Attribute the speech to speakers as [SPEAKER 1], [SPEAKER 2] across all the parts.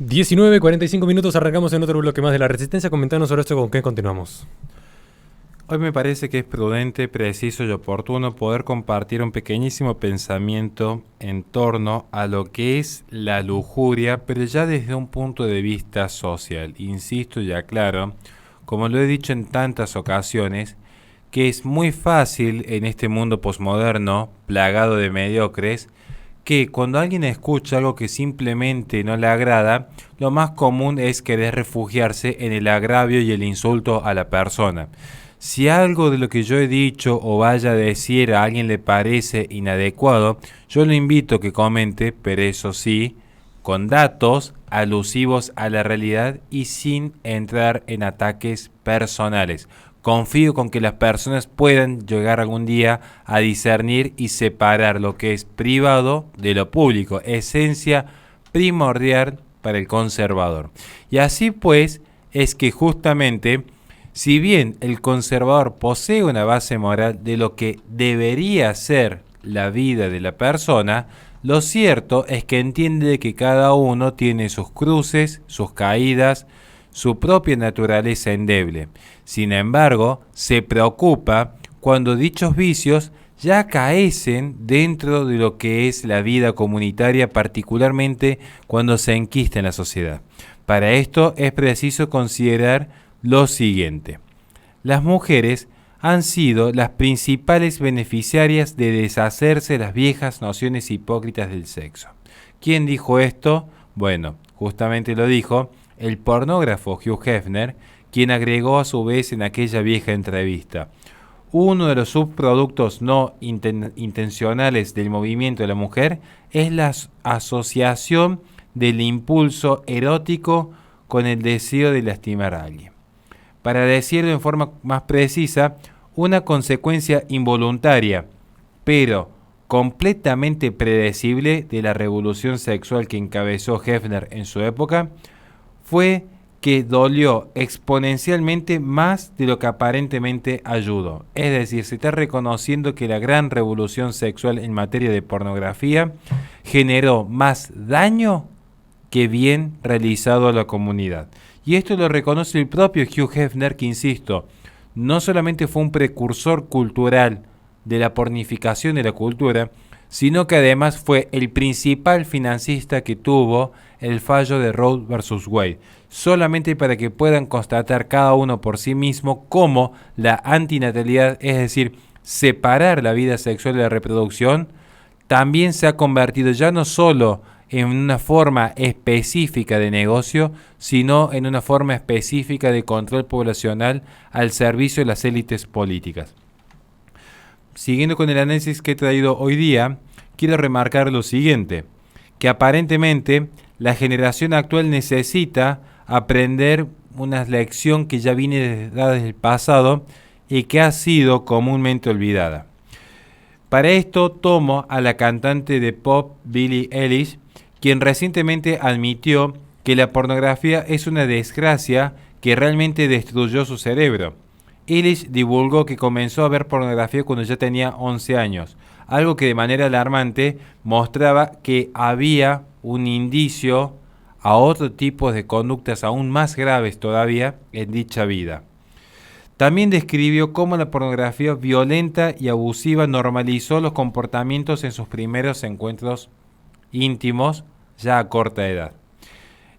[SPEAKER 1] 19:45 arrancamos en otro bloque más de La Resistencia. Comentanos sobre esto, con qué continuamos.
[SPEAKER 2] Hoy me parece que es prudente, preciso y oportuno poder compartir un pequeñísimo pensamiento en torno a lo que es la lujuria, pero ya desde un punto de vista social. Insisto y aclaro, como lo he dicho en tantas ocasiones, que es muy fácil en este mundo posmoderno, plagado de mediocres, que cuando alguien escucha algo que simplemente no le agrada, lo más común es querer refugiarse en el agravio y el insulto a la persona. Si algo de lo que yo he dicho o vaya a decir a alguien le parece inadecuado, yo lo invito a que comente, pero eso sí, con datos alusivos a la realidad y sin entrar en ataques personales. Confío con que las personas puedan llegar algún día a discernir y separar lo que es privado de lo público, esencia primordial para el conservador. Y así pues es que justamente, si bien el conservador posee una base moral de lo que debería ser la vida de la persona, lo cierto es que entiende que cada uno tiene sus cruces, sus caídas, su propia naturaleza endeble. Sin embargo, se preocupa cuando dichos vicios ya acaecen dentro de lo que es la vida comunitaria, particularmente cuando se enquista en la sociedad. Para esto es preciso considerar lo siguiente. Las mujeres han sido las principales beneficiarias de deshacerse de las viejas nociones hipócritas del sexo. ¿Quién dijo esto? Bueno, justamente lo dijo el pornógrafo Hugh Hefner, quien agregó a su vez en aquella vieja entrevista: uno de los subproductos no intencionales del movimiento de la mujer es la asociación del impulso erótico con el deseo de lastimar a alguien. Para decirlo en forma más precisa, una consecuencia involuntaria, pero completamente predecible de la revolución sexual que encabezó Hefner en su época, fue que dolió exponencialmente más de lo que aparentemente ayudó. Es decir, se está reconociendo que la gran revolución sexual en materia de pornografía generó más daño que bien realizado a la comunidad. Y esto lo reconoce el propio Hugh Hefner, que, insisto, no solamente fue un precursor cultural de la pornificación de la cultura, sino que además fue el principal financista que tuvo el fallo de Roe versus Wade, solamente para que puedan constatar cada uno por sí mismo cómo la antinatalidad, es decir, separar la vida sexual de la reproducción, también se ha convertido ya no solo en una forma específica de negocio, sino en una forma específica de control poblacional al servicio de las élites políticas. Siguiendo con el análisis que he traído hoy día, quiero remarcar lo siguiente, que aparentemente la generación actual necesita aprender una lección que ya viene dada desde el pasado y que ha sido comúnmente olvidada. Para esto tomo a la cantante de pop Billie Eilish, quien recientemente admitió que la pornografía es una desgracia que realmente destruyó su cerebro. Eilish divulgó que comenzó a ver pornografía cuando ya tenía 11 años, algo que de manera alarmante mostraba que había un indicio a otro tipo de conductas aún más graves todavía en dicha vida. También describió cómo la pornografía violenta y abusiva normalizó los comportamientos en sus primeros encuentros íntimos ya a corta edad.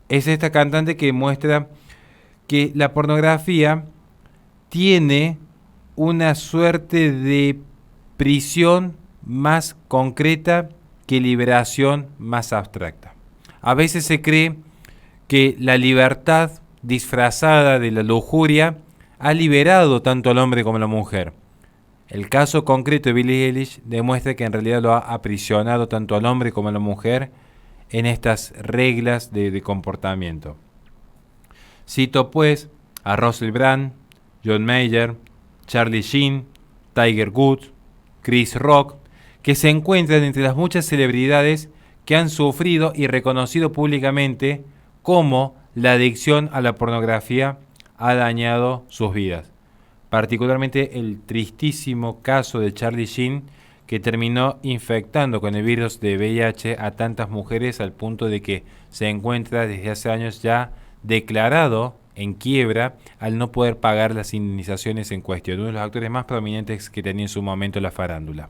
[SPEAKER 2] Es esta cantante que muestra que la pornografía tiene una suerte de prisión más concreta que liberación más abstracta. A veces se cree que la libertad disfrazada de la lujuria ha liberado tanto al hombre como a la mujer. El caso concreto de Billie Eilish demuestra que en realidad lo ha aprisionado tanto al hombre como a la mujer en estas reglas de comportamiento. Cito pues a Russell Brand, John Mayer, Charlie Sheen, Tiger Woods, Chris Rock, que se encuentran entre las muchas celebridades que han sufrido y reconocido públicamente cómo la adicción a la pornografía ha dañado sus vidas. Particularmente el tristísimo caso de Charlie Sheen, que terminó infectando con el virus de VIH a tantas mujeres al punto de que se encuentra desde hace años ya declarado en quiebra al no poder pagar las indemnizaciones en cuestión, uno de los actores más prominentes que tenía en su momento la farándula.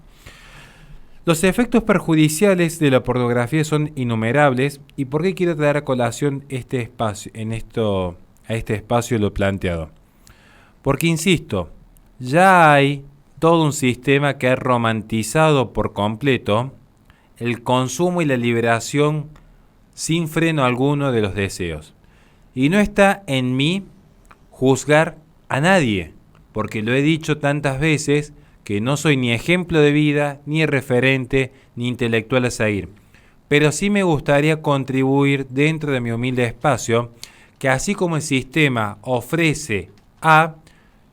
[SPEAKER 2] Los efectos perjudiciales de la pornografía son innumerables. ¿Y por qué quiero traer a colación este espacio, a este espacio lo planteado? Porque, insisto, ya hay todo un sistema que ha romantizado por completo el consumo y la liberación sin freno alguno de los deseos. Y no está en mí juzgar a nadie, porque lo he dicho tantas veces que no soy ni ejemplo de vida, ni referente, ni intelectual a seguir. Pero sí me gustaría contribuir dentro de mi humilde espacio, que así como el sistema ofrece A,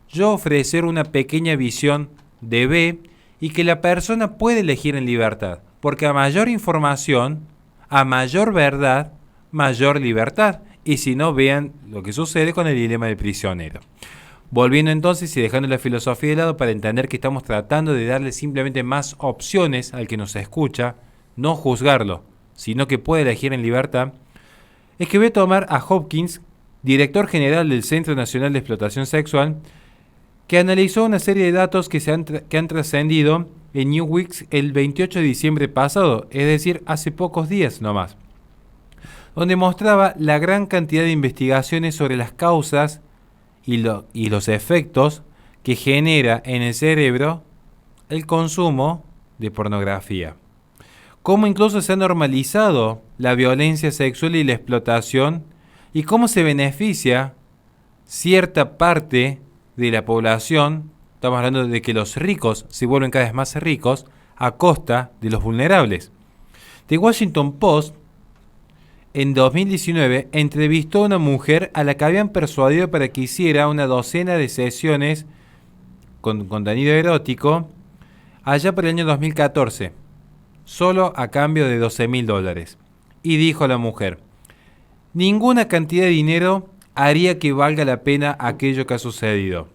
[SPEAKER 2] yo ofrecer una pequeña visión de B y que la persona puede elegir en libertad. Porque a mayor información, a mayor verdad, mayor libertad. Y si no, vean lo que sucede con el dilema del prisionero. Volviendo entonces y dejando la filosofía de lado para entender que estamos tratando de darle simplemente más opciones al que nos escucha, no juzgarlo, sino que puede elegir en libertad, es que voy a tomar a Hopkins, director general del Centro Nacional de Explotación Sexual, que analizó una serie de datos que han trascendido en Newsweek el 28 de diciembre pasado, es decir, hace pocos días nomás, donde mostraba la gran cantidad de investigaciones sobre las causas y los efectos que genera en el cerebro el consumo de pornografía. Cómo incluso se ha normalizado la violencia sexual y la explotación y cómo se beneficia cierta parte de la población, estamos hablando de que los ricos se vuelven cada vez más ricos a costa de los vulnerables. The Washington Post en 2019 entrevistó a una mujer a la que habían persuadido para que hiciera una docena de sesiones con contenido erótico allá por el año 2014, solo a cambio de $12,000. Y dijo a la mujer: ninguna cantidad de dinero haría que valga la pena aquello que ha sucedido.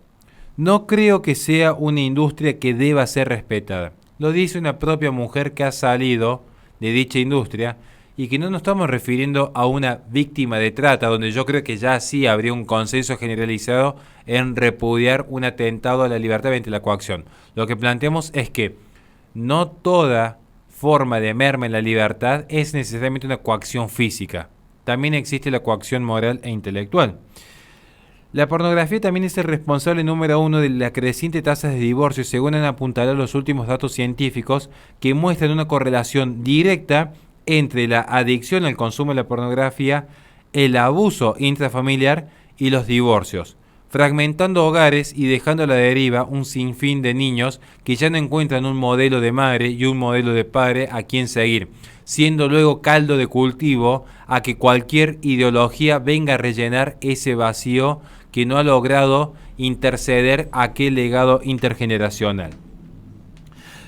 [SPEAKER 2] No creo que sea una industria que deba ser respetada. Lo dice una propia mujer que ha salido de dicha industria y que no nos estamos refiriendo a una víctima de trata, donde yo creo que ya sí habría un consenso generalizado en repudiar un atentado a la libertad mediante la coacción. Lo que planteamos es que no toda forma de merma en la libertad es necesariamente una coacción física. También existe la coacción moral e intelectual. La pornografía también es el responsable número uno de la creciente tasa de divorcio, según han apuntado los últimos datos científicos que muestran una correlación directa entre la adicción al consumo de la pornografía, el abuso intrafamiliar y los divorcios, fragmentando hogares y dejando a la deriva un sinfín de niños que ya no encuentran un modelo de madre y un modelo de padre a quien seguir, siendo luego caldo de cultivo a que cualquier ideología venga a rellenar ese vacío que no ha logrado interceder a aquel legado intergeneracional.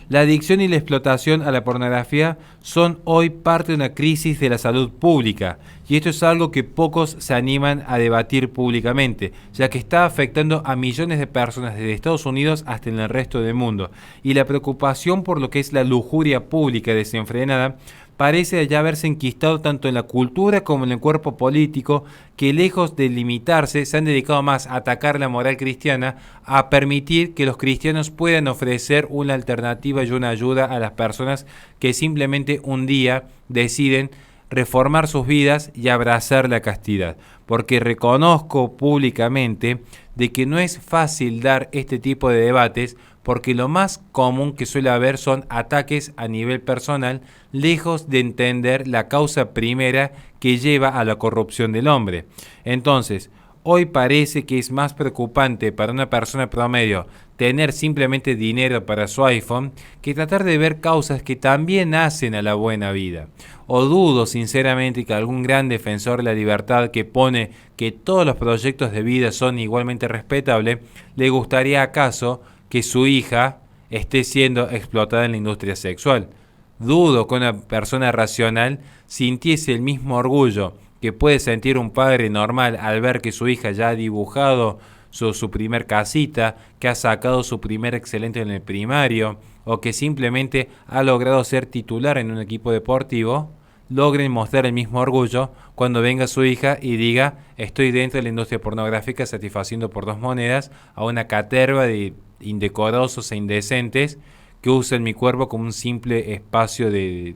[SPEAKER 2] La adicción y la explotación a la pornografía son hoy parte de una crisis de la salud pública, y esto es algo que pocos se animan a debatir públicamente, ya que está afectando a millones de personas desde Estados Unidos hasta en el resto del mundo, y la preocupación por lo que es la lujuria pública desenfrenada parece ya haberse enquistado tanto en la cultura como en el cuerpo político, que lejos de limitarse se han dedicado más a atacar la moral cristiana, a permitir que los cristianos puedan ofrecer una alternativa y una ayuda a las personas que simplemente un día deciden reformar sus vidas y abrazar la castidad. Porque reconozco públicamente de que no es fácil dar este tipo de debates, porque lo más común que suele haber son ataques a nivel personal, lejos de entender la causa primera que lleva a la corrupción del hombre. Entonces, hoy parece que es más preocupante para una persona promedio tener simplemente dinero para su iPhone que tratar de ver causas que también hacen a la buena vida. O dudo sinceramente que algún gran defensor de la libertad que pone que todos los proyectos de vida son igualmente respetables, le gustaría acaso que su hija esté siendo explotada en la industria sexual. Dudo que una persona racional sintiese el mismo orgullo que puede sentir un padre normal al ver que su hija ya ha dibujado su primer casita, que ha sacado su primer excelente en el primario, o que simplemente ha logrado ser titular en un equipo deportivo, logren mostrar el mismo orgullo cuando venga su hija y diga: estoy dentro de la industria pornográfica satisfaciendo por 2 monedas a una caterva de indecorosos e indecentes que usan mi cuerpo como un simple espacio de...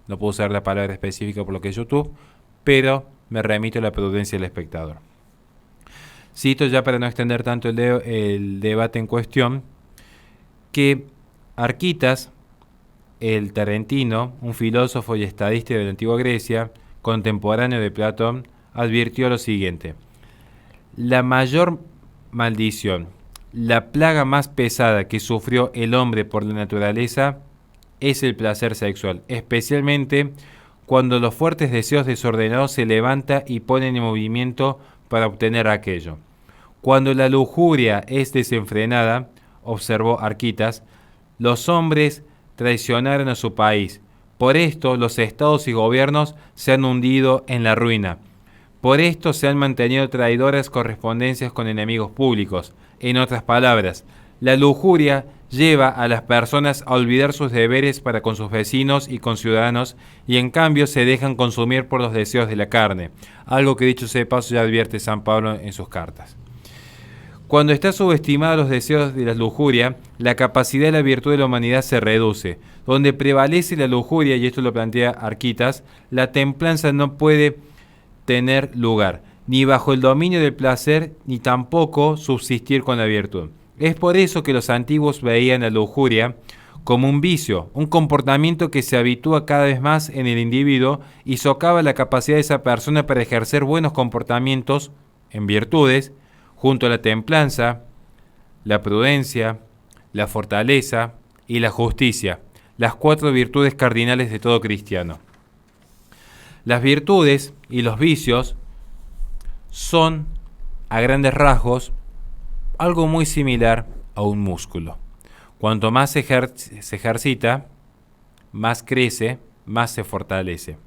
[SPEAKER 2] No puedo usar la palabra específica por lo que es YouTube, pero me remito a la prudencia del espectador. Cito, ya para no extender tanto el debate en cuestión, que Arquitas, el tarentino, un filósofo y estadista de la antigua Grecia, contemporáneo de Platón, advirtió lo siguiente: la mayor maldición, la plaga más pesada que sufrió el hombre por la naturaleza es el placer sexual, especialmente cuando los fuertes deseos desordenados se levantan y ponen en movimiento para obtener aquello. Cuando la lujuria es desenfrenada, observó Arquitas, los hombres traicionaron a su país. Por esto los estados y gobiernos se han hundido en la ruina. Por esto se han mantenido traidoras correspondencias con enemigos públicos. En otras palabras, la lujuria lleva a las personas a olvidar sus deberes para con sus vecinos y conciudadanos y en cambio se dejan consumir por los deseos de la carne, algo que dicho sea de paso ya advierte San Pablo en sus cartas. Cuando están subestimados los deseos de la lujuria, la capacidad de la virtud de la humanidad se reduce. Donde prevalece la lujuria, y esto lo plantea Arquitas, la templanza no puede tener lugar, ni bajo el dominio del placer, ni tampoco subsistir con la virtud. Es por eso que los antiguos veían la lujuria como un vicio, un comportamiento que se habitúa cada vez más en el individuo y socava la capacidad de esa persona para ejercer buenos comportamientos en virtudes, junto a la templanza, la prudencia, la fortaleza y la justicia, las 4 virtudes cardinales de todo cristiano. Las virtudes y los vicios son, a grandes rasgos, algo muy similar a un músculo. Cuanto más se ejercita, más crece, más se fortalece.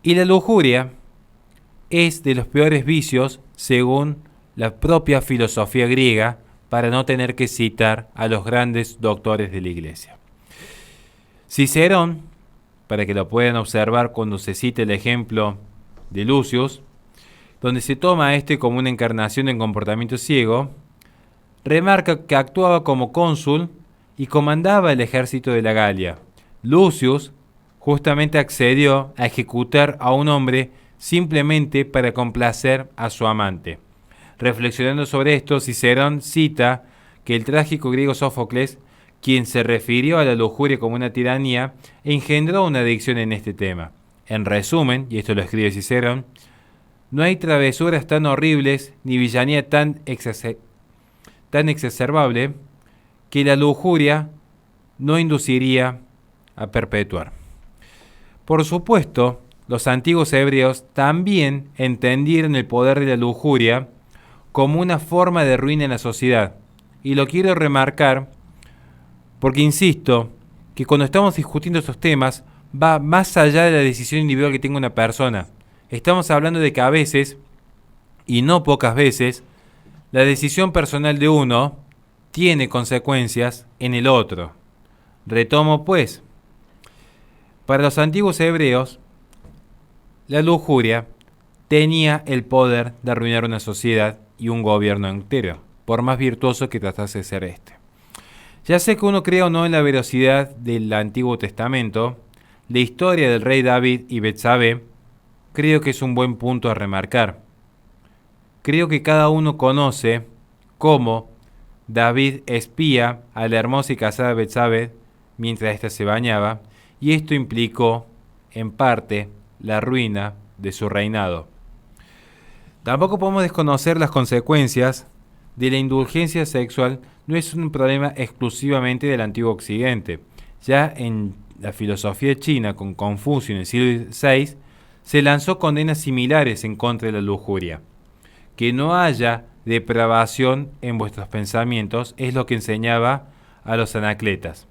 [SPEAKER 2] Y la lujuria es de los peores vicios según la propia filosofía griega, para no tener que citar a los grandes doctores de la Iglesia. Cicerón, para que lo puedan observar cuando se cite el ejemplo de Lucius, donde se toma como una encarnación en comportamiento ciego, remarca que actuaba como cónsul y comandaba el ejército de la Galia. Lucius justamente accedió a ejecutar a un hombre simplemente para complacer a su amante. Reflexionando sobre esto, Cicerón cita que el trágico griego Sófocles, quien se refirió a la lujuria como una tiranía, engendró una adicción en este tema. En resumen, y esto lo escribe Cicerón, no hay travesuras tan horribles ni villanía tan exacerbable que la lujuria no induciría a perpetuar. Por supuesto, los antiguos hebreos también entendieron el poder de la lujuria como una forma de ruina en la sociedad. Y lo quiero remarcar porque insisto que cuando estamos discutiendo estos temas va más allá de la decisión individual que tenga una persona. Estamos hablando de que a veces, y no pocas veces, la decisión personal de uno tiene consecuencias en el otro. Retomo pues. Para los antiguos hebreos, la lujuria tenía el poder de arruinar una sociedad y un gobierno entero, por más virtuoso que tratase de ser este. Ya sé que uno crea o no en la veracidad del Antiguo Testamento, la historia del rey David y Betsabé, creo que es un buen punto a remarcar. Creo que cada uno conoce cómo David espía a la hermosa y casada Betsabé mientras ésta se bañaba, y esto implicó, en parte, la ruina de su reinado. Tampoco podemos desconocer las consecuencias de la indulgencia sexual. No es un problema exclusivamente del antiguo occidente. Ya en la filosofía china, con Confucio en el siglo VI, se lanzó condenas similares en contra de la lujuria. Que no haya depravación en vuestros pensamientos es lo que enseñaba a los anacletas.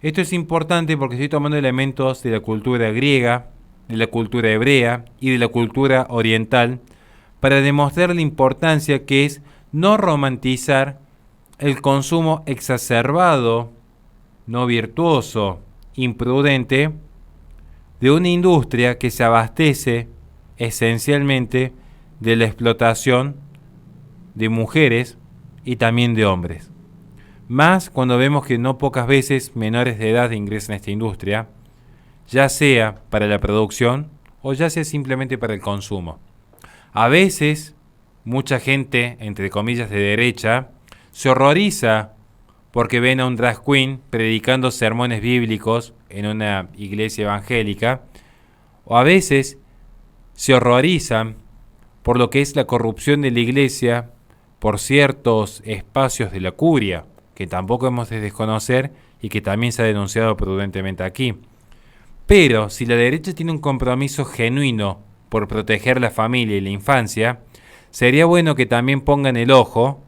[SPEAKER 2] Esto es importante porque estoy tomando elementos de la cultura griega, de la cultura hebrea y de la cultura oriental para demostrar la importancia que es no romantizar el consumo exacerbado, no virtuoso, imprudente, de una industria que se abastece esencialmente de la explotación de mujeres y también de hombres. Más cuando vemos que no pocas veces menores de edad ingresan a esta industria, ya sea para la producción o ya sea simplemente para el consumo. A veces, mucha gente, entre comillas de derecha, se horroriza porque ven a un drag queen predicando sermones bíblicos en una iglesia evangélica, o a veces se horrorizan por lo que es la corrupción de la iglesia por ciertos espacios de la curia, que tampoco hemos de desconocer y que también se ha denunciado prudentemente aquí. Pero si la derecha tiene un compromiso genuino por proteger la familia y la infancia, sería bueno que también pongan el ojo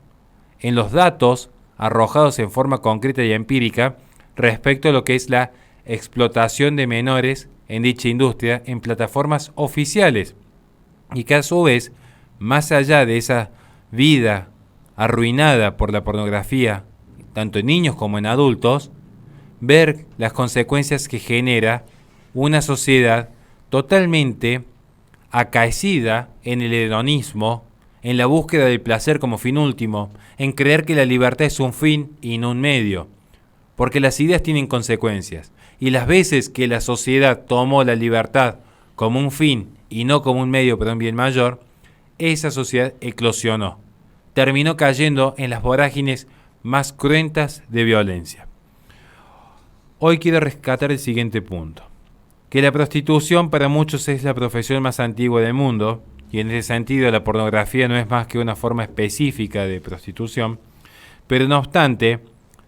[SPEAKER 2] en los datos arrojados en forma concreta y empírica respecto a lo que es la explotación de menores en dicha industria en plataformas oficiales, y que a su vez, más allá de esa vida arruinada por la pornografía, tanto en niños como en adultos, ver las consecuencias que genera una sociedad totalmente acaecida en el hedonismo, en la búsqueda del placer como fin último, en creer que la libertad es un fin y no un medio, porque las ideas tienen consecuencias, y las veces que la sociedad tomó la libertad como un fin y no como un medio para un bien mayor, esa sociedad eclosionó, terminó cayendo en las vorágines más cruentas de violencia. Hoy quiero rescatar el siguiente punto, que la prostitución para muchos es la profesión más antigua del mundo, y en ese sentido la pornografía no es más que una forma específica de prostitución, pero no obstante,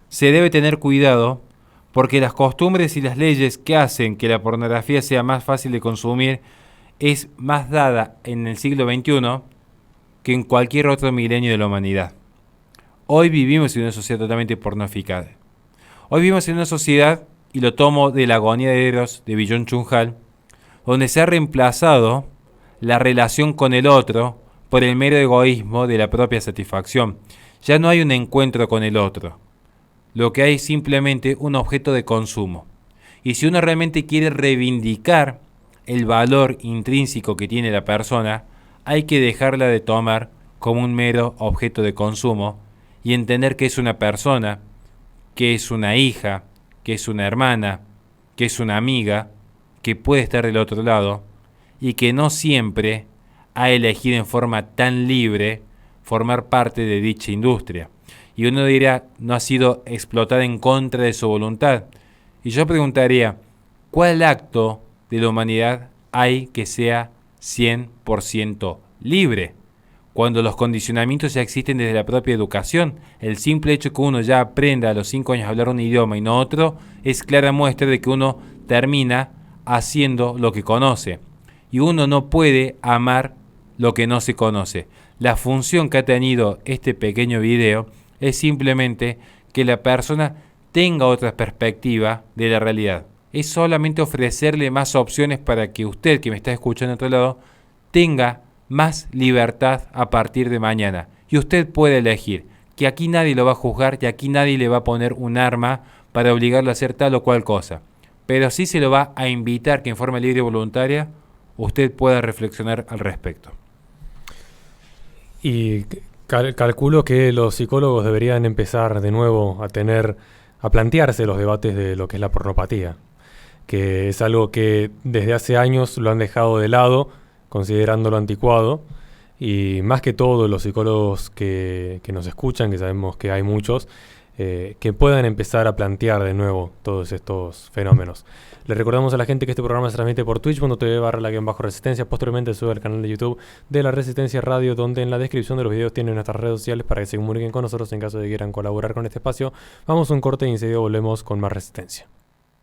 [SPEAKER 2] se debe tener cuidado porque las costumbres y las leyes que hacen que la pornografía sea más fácil de consumir es más dada en el siglo XXI que en cualquier otro milenio de la humanidad. Hoy vivimos en una sociedad totalmente pornificada. Hoy vivimos en una sociedad, y lo tomo de la agonía de Eros de Byung-Chul Han, donde se ha reemplazado la relación con el otro por el mero egoísmo de la propia satisfacción. Ya no hay un encuentro con el otro. Lo que hay es simplemente un objeto de consumo. Y si uno realmente quiere reivindicar el valor intrínseco que tiene la persona, hay que dejarla de tomar como un mero objeto de consumo y entender que es una persona, que es una hija, que es una hermana, que es una amiga, que puede estar del otro lado y que no siempre ha elegido en forma tan libre formar parte de dicha industria. Y uno dirá, no ha sido explotada en contra de su voluntad. Y yo preguntaría, ¿cuál acto de la humanidad hay que sea 100% libre? Cuando los condicionamientos ya existen desde la propia educación, el simple hecho que uno ya aprenda a los 5 años a hablar un idioma y no otro, es clara muestra de que uno termina haciendo lo que conoce. Y uno no puede amar lo que no se conoce. La función que ha tenido este pequeño video es simplemente que la persona tenga otra perspectiva de la realidad. Es solamente ofrecerle más opciones para que usted, que me está escuchando a otro lado, tenga más libertad a partir de mañana. Y usted puede elegir, que aquí nadie lo va a juzgar y aquí nadie le va a poner un arma para obligarlo a hacer tal o cual cosa. Pero sí se lo va a invitar que en forma libre y voluntaria usted pueda reflexionar al respecto.
[SPEAKER 1] Y calculo que los psicólogos deberían empezar de nuevo a plantearse los debates de lo que es la pornopatía, que es algo que desde hace años lo han dejado de lado, considerándolo anticuado, y más que todo los psicólogos que nos escuchan, que sabemos que hay muchos, que puedan empezar a plantear de nuevo todos estos fenómenos. Le recordamos a la gente que este programa se transmite por twitch.tv/resistencia, posteriormente sube al canal de YouTube de La Resistencia Radio, donde en la descripción de los videos tienen nuestras redes sociales para que se comuniquen con nosotros en caso de que quieran colaborar con este espacio. Vamos a un corte y enseguida volvemos con más Resistencia.